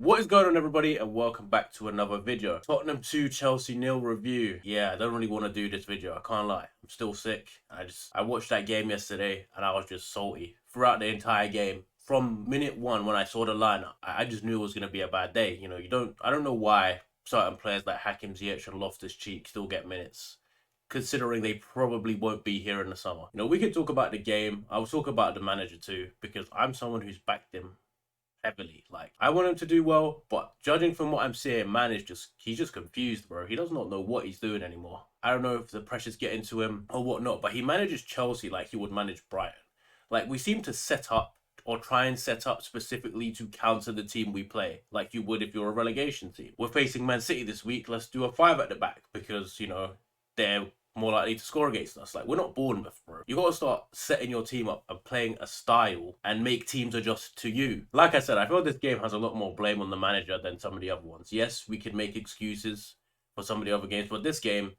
What is going on, everybody, and welcome back to another video. Tottenham 2, Chelsea 0 review. Yeah, I don't really want to do this video, I can't lie. I'm still sick. I watched that game yesterday and I was just salty throughout the entire game. From minute one when I saw the lineup, I just knew it was going to be a bad day. I don't know why certain players like Hakim Ziyech and Loftus-Cheek still get minutes, considering they probably won't be here in the summer. We could talk about the game. I will talk about the manager too, because I'm someone who's backed him heavily. Like, I want him to do well, but judging from what I'm seeing, man is he's just confused, bro. He does not know what he's doing anymore. I don't know if the pressure's getting to him or whatnot, but he manages Chelsea like he would manage Brighton. Like, we seem to set up or try and set up specifically to counter the team we play, like you would if you're a relegation team. We're facing Man City this week. Let's do a 5 at the back because, they're more likely to score against us. Like, we're not Bournemouth, bro. You got to start setting your team up and playing a style and make teams adjust to you. Like I said, I feel this game has a lot more blame on the manager than some of the other ones. Yes, we can make excuses for some of the other games, but this game,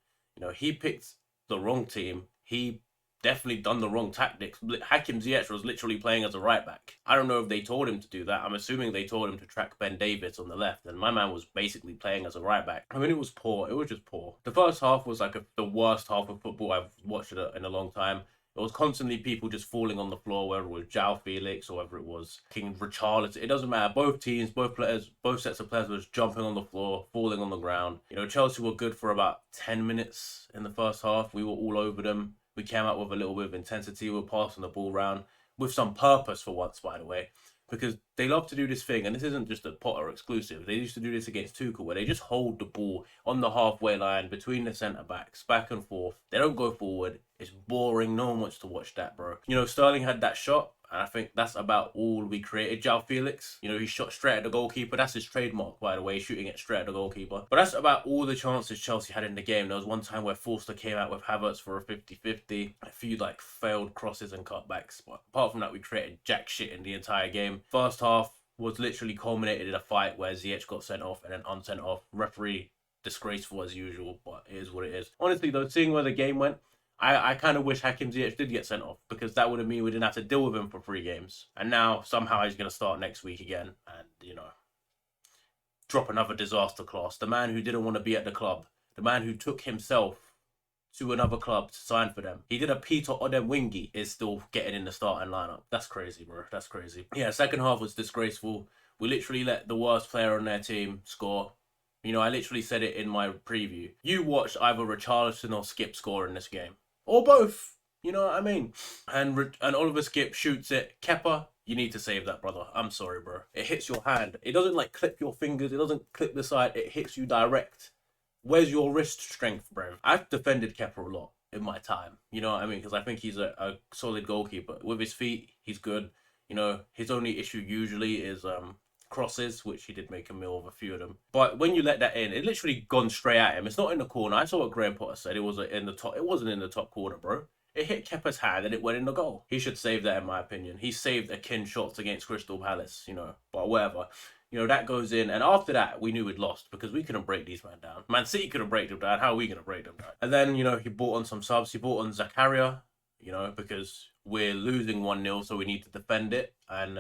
he picked the wrong team. He definitely done the wrong tactics. Hakim Ziyech was literally playing as a right back. I don't know if they told him to do that. I'm assuming they told him to track Ben Davies on the left, and my man was basically playing as a right back. I mean, it was poor. It was just poor. The first half was like the worst half of football I've watched in a long time. It was constantly people just falling on the floor, whether it was João Felix or whether it was King Richarlison. It doesn't matter. Both teams, both players, both sets of players were just jumping on the floor, falling on the ground. Chelsea were good for about 10 minutes in the first half. We were all over them. We came out with a little bit of intensity. We were passing the ball around with some purpose for once, by the way, because they love to do this thing, and this isn't just a Potter exclusive. They used to do this against Tuchel, where they just hold the ball on the halfway line between the centre-backs, back and forth. They don't go forward. It's boring. No one wants to watch that, bro. Sterling had that shot, and I think that's about all we created. João Felix, he shot straight at the goalkeeper. That's his trademark, by the way, shooting it straight at the goalkeeper. But that's about all the chances Chelsea had in the game. There was one time where Forster came out with Havertz for a 50-50. A few, failed crosses and cutbacks. But apart from that, we created jack shit in the entire game. First half was literally culminated in a fight where Ziyech got sent off and then unsent off. Referee, disgraceful as usual, but it is what it is. Honestly, though, seeing where the game went, I kind of wish Hakim Ziyech did get sent off, because that would have mean we didn't have to deal with him for 3 games. And now, somehow, he's going to start next week again and, drop another disaster class. The man who didn't want to be at the club. The man who took himself to another club to sign for them. He did a Peter Odemwingie is still getting in the starting lineup. That's crazy, bro. That's crazy. Yeah, second half was disgraceful. We literally let the worst player on their team score. I literally said it in my preview. You watched either Richarlison or Skip score in this game. Or both. You know what I mean? And Oliver Skip shoots it. Kepa, you need to save that, brother. I'm sorry, bro. It hits your hand. It doesn't clip your fingers. It doesn't clip the side. It hits you direct. Where's your wrist strength, bro? I've defended Kepa a lot in my time. You know what I mean? Because I think he's a solid goalkeeper. With his feet, he's good. His only issue usually is crosses, which he did make a meal of a few of them. But when you let that in, it literally gone straight at him. It's not in the corner. I saw what Graham Potter said. It wasn't in the top. It wasn't in the top corner, bro. It hit Kepa's hand and it went in the goal. He should save that, in my opinion. He saved Akin shots against Crystal Palace, but whatever. That goes in. And after that, we knew we'd lost because we couldn't break these men down. Man City couldn't break them down. How are we going to break them down? And then, he brought on some subs. He brought on Zakaria, because we're losing 1-0, so we need to defend it and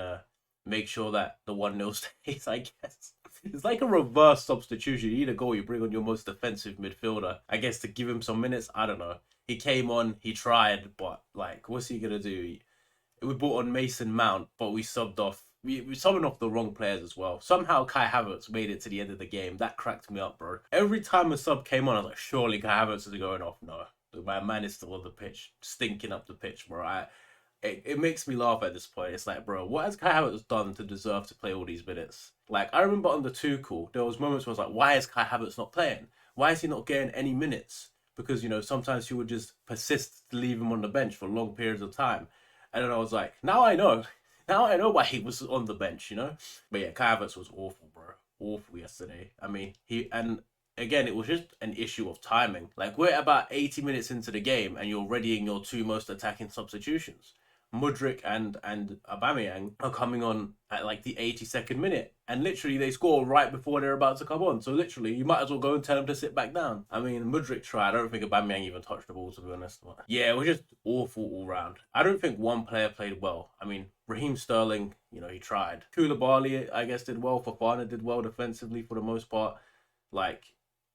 make sure that the 1-0 stays, I guess. It's like a reverse substitution. You need a goal, you bring on your most defensive midfielder, I guess, to give him some minutes. I don't know. He came on, he tried, but, what's he going to do? We brought on Mason Mount, but we subbed off. We subbing off the wrong players as well. Somehow Kai Havertz made it to the end of the game. That cracked me up, bro. Every time a sub came on, I was like, surely Kai Havertz is going off. No, my man is still on the pitch, stinking up the pitch, bro. It makes me laugh at this point. It's like, bro, what has Kai Havertz done to deserve to play all these minutes? I remember on the Tuchel, there was moments where I was like, why is Kai Havertz not playing? Why is he not getting any minutes? Because, sometimes he would just persist to leave him on the bench for long periods of time. And then I was like, now I know. Now I know why he was on the bench, But yeah, Kai Havertz was awful, bro. Awful yesterday. I mean, again, it was just an issue of timing. We're about 80 minutes into the game and you're readying your 2 most attacking substitutions. Mudryk and Aubameyang are coming on at like the 82nd minute, and literally they score right before they're about to come on. So literally, you might as well go and tell them to sit back down. I mean, Mudryk tried. I don't think Aubameyang even touched the ball, to be honest. But yeah, it was just awful all round. I don't think one player played well. I mean, Raheem Sterling, he tried. Koulibaly, I guess, did well. Fofana did well defensively for the most part. Like,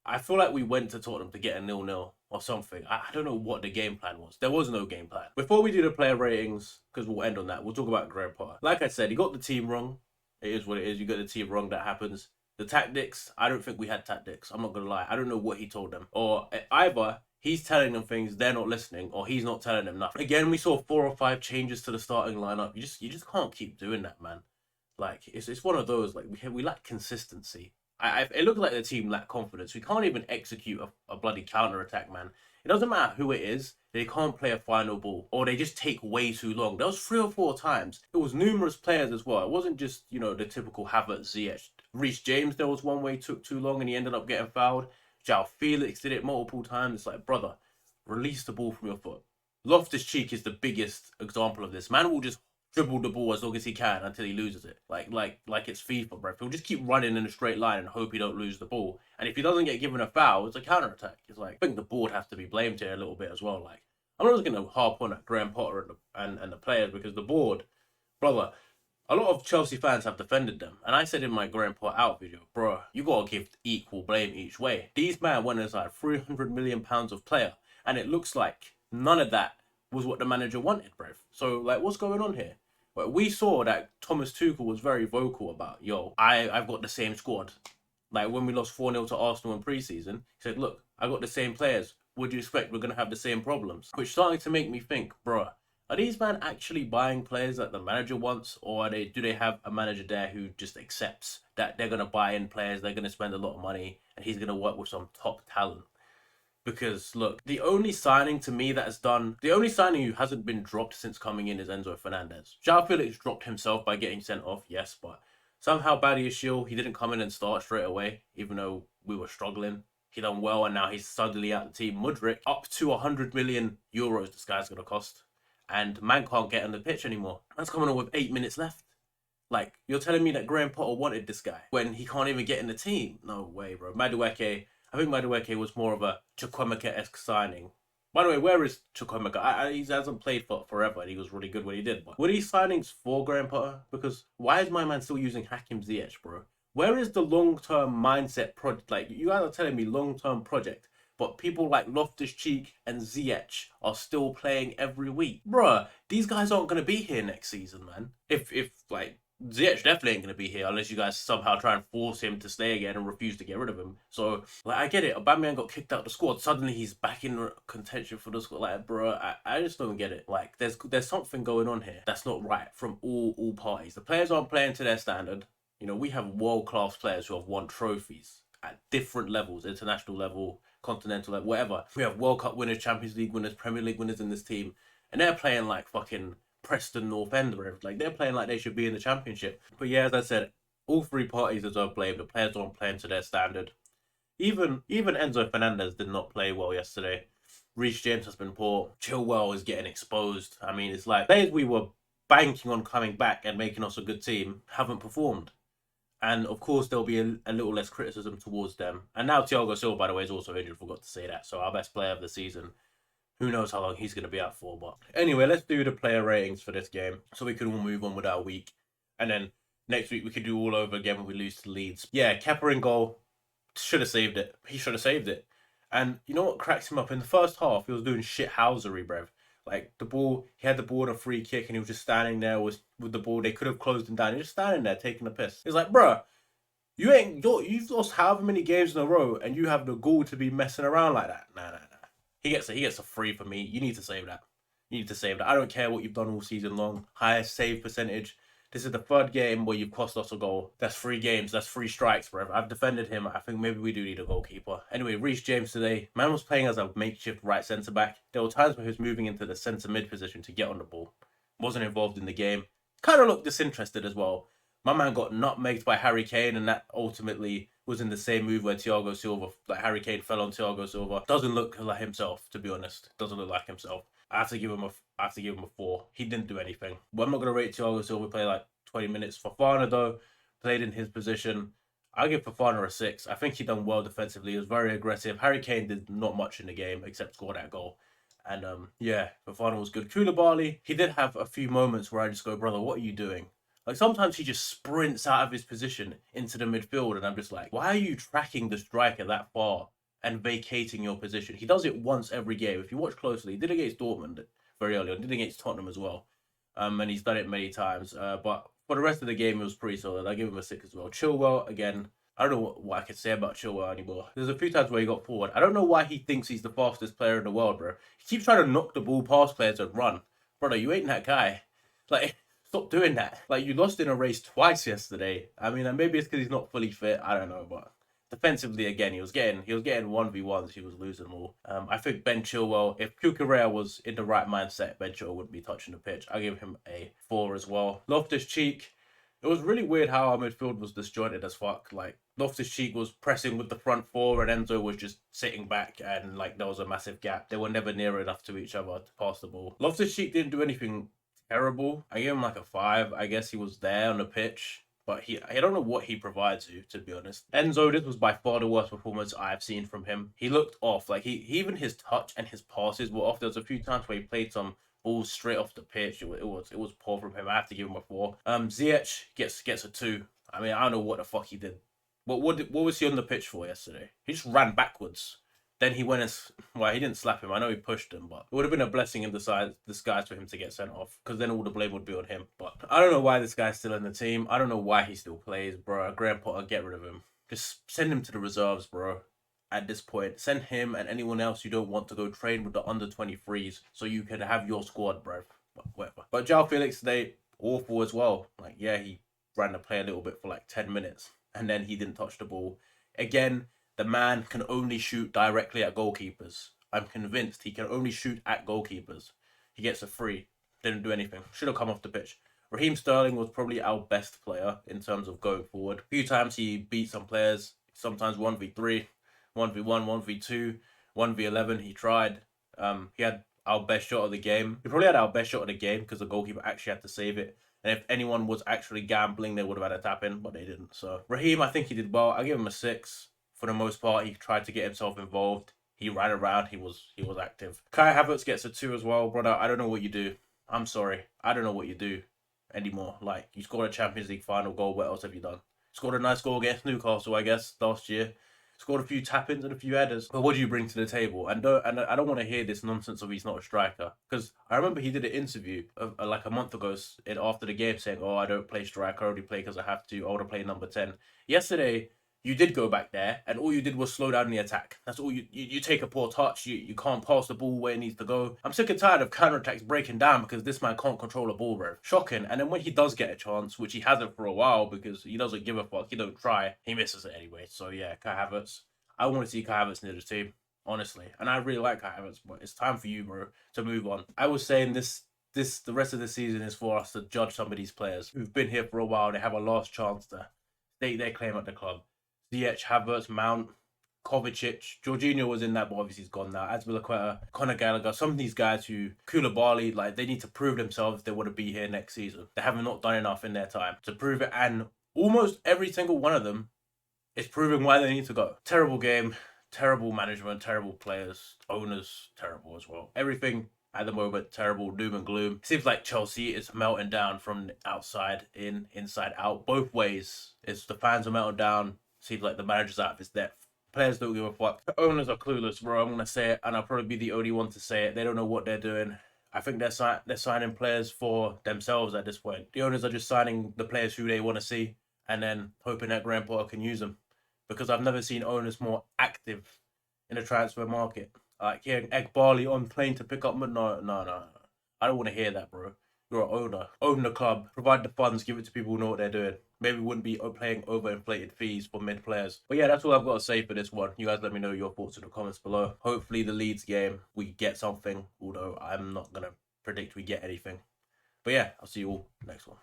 I feel like we went to Tottenham to get a 0-0 or something. I don't know what the game plan was. There was no game plan. Before we do the player ratings, because we'll end on that, we'll talk about Graham Potter. Like I said, he got the team wrong. It is what it is. You got the team wrong. That happens. The tactics, I don't think we had tactics. I'm not going to lie. I don't know what he told them. Or either he's telling them things, they're not listening, or he's not telling them nothing. Again, we saw 4 or 5 changes to the starting lineup. You just can't keep doing that, man. Like, it's one of those, like, we lack consistency. It looks like the team lack confidence. We can't even execute a bloody counter-attack, man. It doesn't matter who it is, they can't play a final ball, or they just take way too long. There was 3 or 4 times. It was numerous players as well. It wasn't just, the typical Havertz, Ziyech. Reece James, there was one way took too long and he ended up getting fouled. João Felix did it multiple times. It's like, brother, release the ball from your foot. Loftus-Cheek is the biggest example of this. Man will just dribble the ball as long as he can until he loses it. Like it's FIFA, bro. He'll just keep running in a straight line and hope he don't lose the ball. And if he doesn't get given a foul, it's a counter-attack. It's like, I think the board has to be blamed here a little bit as well. Like, I'm not just going to harp on at Graham Potter and the players, because the board, brother, a lot of Chelsea fans have defended them. And I said in my Graham Potter out video, bro, you got to give equal blame each way. These men went inside £300 million of player, and it looks like none of that was what the manager wanted, bruv. So, like, what's going on here? But we saw that Thomas Tuchel was very vocal about, I've got the same squad. Like, when we lost 4-0 to Arsenal in pre-season, he said, look, I got the same players. What do you expect? We're going to have the same problems. Which starting to make me think, bruh, are these men actually buying players that the manager wants? Or do they have a manager there who just accepts that they're going to buy in players, they're going to spend a lot of money, and he's going to work with some top talent? Because, look, the only signing who hasn't been dropped since coming in is Enzo Fernandez. João Felix dropped himself by getting sent off, yes, but somehow Badiashile, he didn't come in and start straight away, even though we were struggling. He done well, and now he's suddenly out the team. Mudryk, up to 100 million euros this guy's going to cost. And man can't get on the pitch anymore. Man's coming on with 8 minutes left. Like, you're telling me that Graham Potter wanted this guy when he can't even get in the team? No way, bro. I think Madueke was more of a Chukwuemeka-esque signing. By the way, where is Chukwuemeka? He hasn't played for forever, and he was really good when he did. But were these signings for Graham Potter? Because why is my man still using Hakim Ziyech, bro? Where is the long-term mindset project? Like, you guys are telling me long-term project, but people like Loftus-Cheek and Ziyech are still playing every week. Bruh, these guys aren't going to be here next season, man. If Ziyech definitely ain't going to be here unless you guys somehow try and force him to stay again and refuse to get rid of him. So, like, I get it. Aubameyang got kicked out of the squad. Suddenly he's back in contention for the squad. Like, bro, I just don't get it. Like, there's something going on here that's not right from all parties. The players aren't playing to their standard. We have world-class players who have won trophies at different levels, international level, continental level, whatever. We have World Cup winners, Champions League winners, Premier League winners in this team. And they're playing like fucking Preston North End, or like they're playing like they should be in the Championship. But yeah, as I said, all 3 parties deserve blame. The players aren't playing to their standard. Even Enzo Fernandez did not play well yesterday. Reece James has been poor. Chilwell is getting exposed. I mean, it's like players we were banking on coming back and making us a good team haven't performed. And of course, there'll be a little less criticism towards them. And now Thiago Silva, by the way, is also injured. Forgot to say that. So our best player of the season. Who knows how long he's going to be out for. But anyway, let's do the player ratings for this game so we can all move on with our week. And then next week we can do all over again when we lose to Leeds. Yeah, Kepa in goal. Should have saved it. He should have saved it. And you know what cracks him up? In the first half, he was doing shithousery, bruv. Like, he had the ball on a free kick and he was just standing there with the ball. They could have closed him down. He's just standing there taking a piss. It's like, bruh, you've lost however many games in a row and you have the gall to be messing around like that. Nah. He gets a free for me. You need to save that. I don't care what you've done all season long. Highest save percentage. This is the 3rd game where you've cost us a goal. That's 3 games. That's 3 strikes, bro. I've defended him. I think maybe we do need a goalkeeper. Anyway, Reece James today. Man was playing as a makeshift right centre-back. There were times where he was moving into the centre-mid position to get on the ball. Wasn't involved in the game. Kind of looked disinterested as well. My man got nutmegged by Harry Kane, and that ultimately was in the same move where Harry Kane fell on Thiago Silva. Doesn't look like himself, to be honest. Doesn't look like himself. I have to give him a 4. He didn't do anything. But I'm not gonna rate Thiago Silva play like 20 minutes. Fofana though played in his position. I'll give Fofana a 6. I think he done well defensively. He was very aggressive. Harry Kane did not much in the game except score that goal. And yeah, Fofana was good. Koulibaly, he did have a few moments where I just go, brother, what are you doing? Like sometimes he just sprints out of his position into the midfield, and I'm just like, why are you tracking the striker that far and vacating your position? He does it once every game. If you watch closely, he did it against Dortmund very early on, did it against Tottenham as well. And he's done it many times. But for the rest of the game, it was pretty solid. I give him a 6 as well. Chilwell, again, I don't know what I can say about Chilwell anymore. There's a few times where he got forward. I don't know why he thinks he's the fastest player in the world, bro. He keeps trying to knock the ball past players and run. Brother, you ain't that guy. Like, stop doing that. Like, you lost in a race twice yesterday. I mean, and maybe it's because he's not fully fit. I don't know, but defensively, again, he was getting 1v1s. He was losing them all. I think Ben Chilwell, if Cucurella was in the right mindset, Ben Chilwell wouldn't be touching the pitch. I give him a 4 as well. Loftus-Cheek, it was really weird how our midfield was disjointed as fuck. Like, Loftus-Cheek was pressing with the front four and Enzo was just sitting back, and like there was a massive gap. They were never near enough to each other to pass the ball. Loftus-Cheek didn't do anything terrible. I gave him like a 5. I guess he was there on the pitch, but I don't know what he provides you, to be honest. Enzo, this was by far the worst performance I've seen from him. He looked off. Like he even his touch and his passes were off. There was a few times where he played some balls straight off the pitch. It was poor from him. I have to give him a 4. Ziyech gets a 2. I mean, I don't know what the fuck he did. What was he on the pitch for yesterday? He just ran backwards. Then he went and well, he didn't slap him. I know he pushed him, but it would have been a blessing in disguise for him to get sent off, because then all the blame would be on him. But I don't know why this guy's still in the team. I don't know why he still plays, bro. Graham Potter, get rid of him. Just send him to the reserves, bro. At this point, send him and anyone else you don't want to go train with the under 23s so you can have your squad, bro. But whatever. But João Felix today, awful as well. Like, yeah, he ran the play a little bit for like 10 minutes and then he didn't touch the ball. Again, the man can only shoot directly at goalkeepers. I'm convinced he can only shoot at goalkeepers. He gets a 3. Didn't do anything. Should have come off the pitch. Raheem Sterling was probably our best player in terms of going forward. A few times he beat some players, sometimes 1v3. 1v1, 1v2, 1v11. He tried. He had our best shot of the game. He probably had our best shot of the game because the goalkeeper actually had to save it. And if anyone was actually gambling, they would have had a tap in, but they didn't. So Raheem, I think he did well. I give him a 6. For the most part, he tried to get himself involved. He ran around. He was active. Kai Havertz gets a 2 as well, brother. I don't know what you do. I'm sorry. I don't know what you do anymore. Like, you scored a Champions League final goal. What else have you done? Scored a nice goal against Newcastle, I guess, last year. Scored a few tap-ins and a few headers. But what do you bring to the table? And I don't want to hear this nonsense of he's not a striker. Because I remember he did an interview like a month ago after the game saying, oh, I don't play striker. I only play because I have to. I want to play number 10. Yesterday, you did go back there, and all you did was slow down the attack. That's all you take a poor touch. You can't pass the ball where it needs to go. I'm sick and tired of counterattacks breaking down because this man can't control a ball, bro. Shocking. And then when he does get a chance, which he hasn't for a while because he doesn't give a fuck, he don't try, he misses it anyway. So yeah, Kai Havertz. I want to see Kai Havertz near the team, honestly. And I really like Kai Havertz, but it's time for you, bro, to move on. I was saying the rest of the season is for us to judge some of these players who've been here for a while. They have a last chance to stake their claim at the club. Ziyech, Havertz, Mount, Kovacic, Jorginho was in that, but obviously he's gone now. Azpilicueta, Conor Gallagher, some of these guys who, Koulibaly, like, they need to prove themselves if they want to be here next season. They haven't not done enough in their time to prove it, and almost every single one of them is proving why they need to go. Terrible game, terrible management, terrible players, owners, terrible as well. Everything at the moment, terrible, doom and gloom. Seems like Chelsea is melting down from outside in, inside out. Both ways. It's the fans are melting down. Seems like the manager's out of his depth. Players don't give a fuck. The owners are clueless, bro. I'm going to say it, and I'll probably be the only one to say it. They don't know what they're doing. I think they're signing players for themselves at this point. The owners are just signing the players who they want to see and then hoping that Graham Potter can use them. Because I've never seen owners more active in the transfer market. Like hearing Ekbali on plane to pick up... No. I don't want to hear that, bro. You're an owner. Own the club. Provide the funds. Give it to people who know what they're doing. Maybe we wouldn't be paying overinflated fees for mid players. But yeah, that's all I've got to say for this one. You guys let me know your thoughts in the comments below. Hopefully the Leeds game, we get something. Although I'm not going to predict we get anything. But yeah, I'll see you all next one.